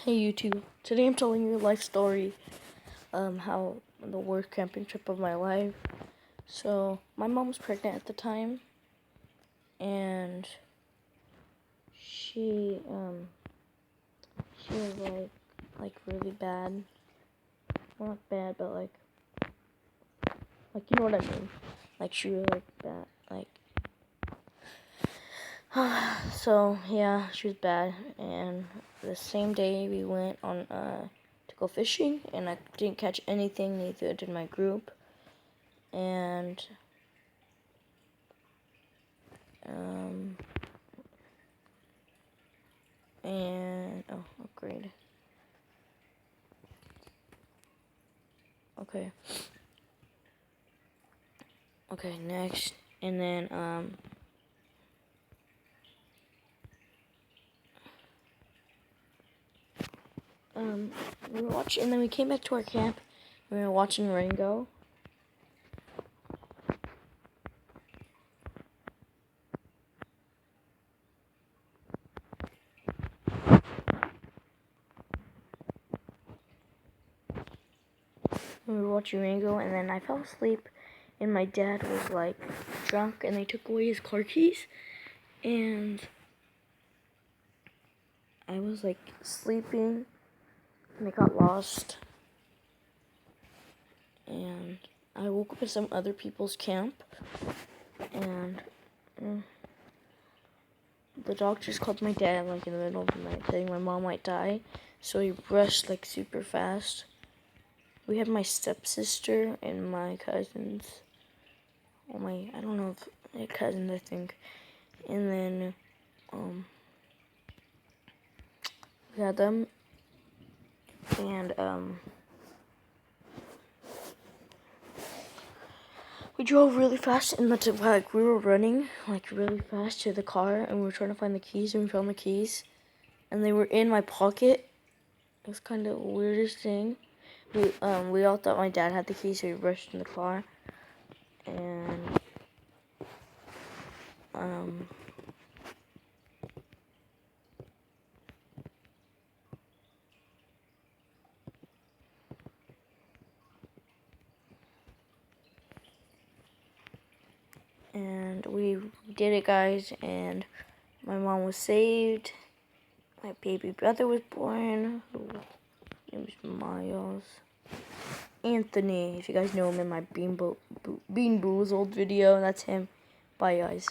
Hey YouTube, today I'm telling you a life story, how the worst camping trip of my life. So, my mom was pregnant at the time, and she was like really bad. Well, not bad, but like you know what I mean. Like, she was like bad, so yeah, she was bad, and the same day we went on, to go fishing, and I didn't catch anything, neither did my group, and oh, upgrade. Okay, next, and then we were watching, and then we came back to our camp. We were watching Rango. And then I fell asleep, and my dad was like drunk, and they took away his car keys, and I was like sleeping, and I got lost, and I woke up at some other people's camp, and the doctors called my dad like in the middle of the night, saying my mom might die, so he rushed like super fast. We had my stepsister and my cousins. I don't know if they're cousins, I think. And then, we had them. And, we drove really fast, and we were running, like, really fast to the car, and we were trying to find the keys, and we found the keys. And they were in my pocket. It was kind of the weirdest thing. We all thought my dad had the keys, so we rushed in the car. And we did it, guys, and my mom was saved. My baby brother was born. His name was Miles. Anthony, if you guys know him in my Bean Boozled video, that's him. Bye, guys.